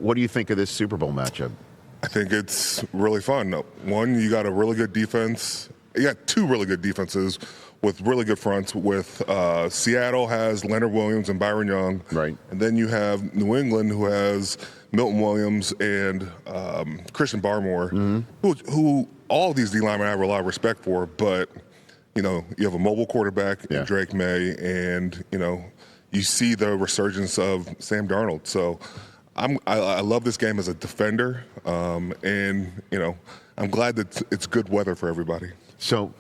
What do you think of this Super Bowl matchup? I think it's really fun. One, you got a really good defense. You got two really good defenses with really good fronts. With Seattle has Leonard Williams and Byron Young. Right. And then you have New England, who has Milton Williams and Christian Barmore, who all of these D linemen I have a lot of respect for. But, you have a mobile quarterback in Drake May, and, you see the resurgence of Sam Darnold. So I love this game as a defender, and I'm glad that it's good weather for everybody. So,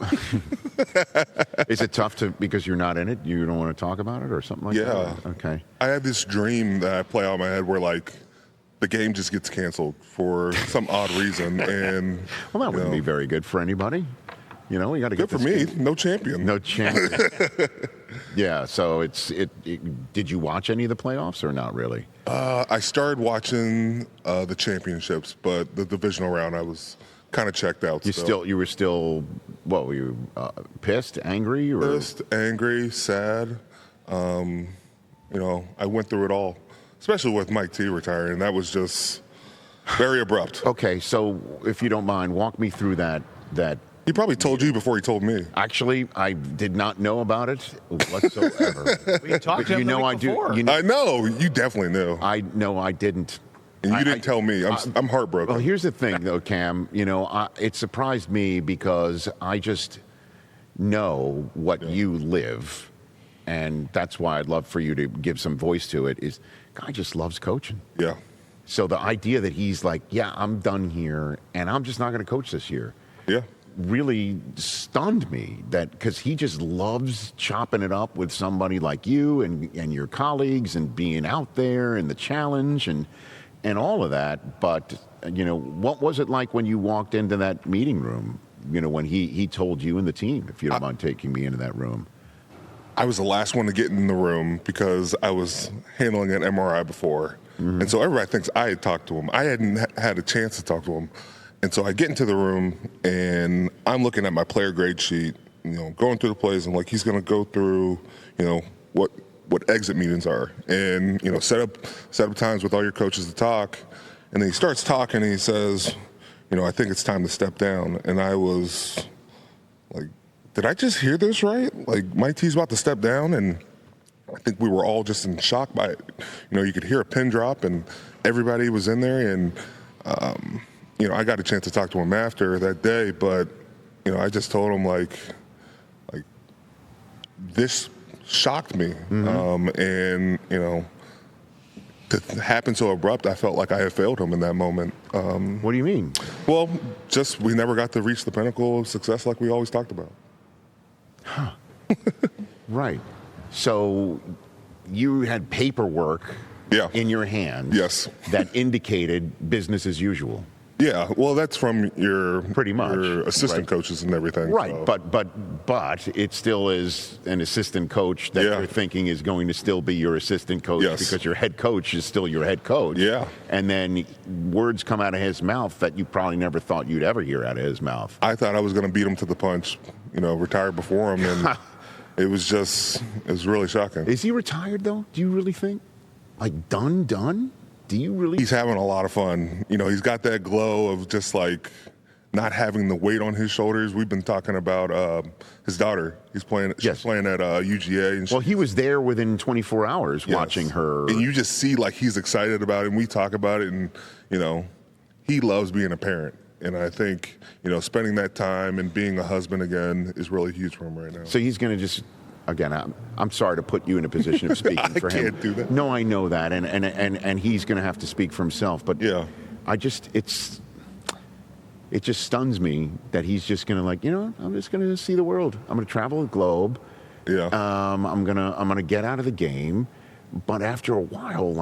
is it tough because you're not in it? You don't want to talk about it or something like that? Yeah. Okay. I have this dream that I play out in my head where the game just gets canceled for some odd reason, and well, that wouldn't be very good for anybody. You got to get good for me. No champion. No champion. Yeah. So did you watch any of the playoffs or not really? I started watching the championships, but the divisional round I was kind of checked out. You were still what? Were you pissed, angry, or pissed, angry, sad? I went through it all, especially with Mike T retiring. That was just very abrupt. Okay, so if you don't mind, walk me through that. He probably told you before he told me. Actually, I did not know about it whatsoever. We talked to him the week before. I know. You definitely knew. I didn't. And you didn't tell me. I'm heartbroken. Well, here's the thing, though, Cam. It surprised me because I just know what you live, and that's why I'd love for you to give some voice to it. Is guy just loves coaching. Yeah. So the idea that he's like, yeah, I'm done here, and I'm just not going to coach this year. Yeah. Really stunned me because he just loves chopping it up with somebody like you and your colleagues and being out there and the challenge and all of that. But, what was it like when you walked into that meeting room, when he told you and the team, if you don't mind taking me into that room? I was the last one to get in the room because I was handling an MRI before. Mm-hmm. And so everybody thinks I had talked to him. I hadn't had a chance to talk to him. And so I get into the room, and I'm looking at my player grade sheet, going through the plays, and he's going to go through, what exit meetings are, and set up times with all your coaches to talk. And then he starts talking, and he says, I think it's time to step down. And I was like, did I just hear this right? Mike T's about to step down, and I think we were all just in shock by it. You could hear a pin drop, and everybody was in there, and I got a chance to talk to him after that day, but, I just told him, this shocked me. Mm-hmm. And, to happen so abrupt, I felt like I had failed him in that moment. What do you mean? Well, just we never got to reach the pinnacle of success like we always talked about. Huh. Right. So you had paperwork in your hand that indicated business as usual. Yeah, well, that's from your assistant coaches and everything. Right, so. but it still is an assistant coach that you're thinking is going to still be your assistant coach because your head coach is still your head coach. Yeah. And then words come out of his mouth that you probably never thought you'd ever hear out of his mouth. I thought I was going to beat him to the punch, retire before him, and it was really shocking. Is he retired, though? Do you really think? Done? Do you really? He's having a lot of fun. He's got that glow of just not having the weight on his shoulders. We've been talking about his daughter. She's playing at UGA. And he was there within 24 hours watching her. And you just see he's excited about it, and we talk about it, and he loves being a parent. And I think spending that time and being a husband again is really huge for him right now. So he's going to just. Again, I'm sorry to put you in a position of speaking for him. I can't do that. No, I know that, and he's going to have to speak for himself. But it just stuns me that he's just going to I'm just going to see the world. I'm going to travel the globe. Yeah. I'm gonna get out of the game. But after a while,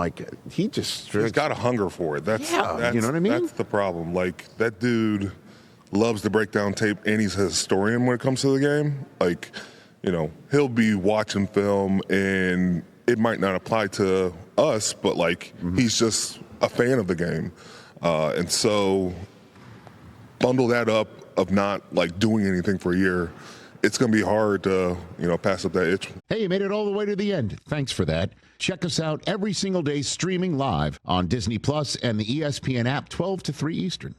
he's got a hunger for it. That's you know what I mean? That's the problem. That dude loves to break down tape, and he's a historian when it comes to the game. He'll be watching film, and it might not apply to us, but he's just a fan of the game. And so bundle that up of not doing anything for a year it's going to be hard to, pass up that itch. Hey, you made it all the way to the end. Thanks for that. Check us out every single day streaming live on Disney Plus and the ESPN app 12 to 3 Eastern.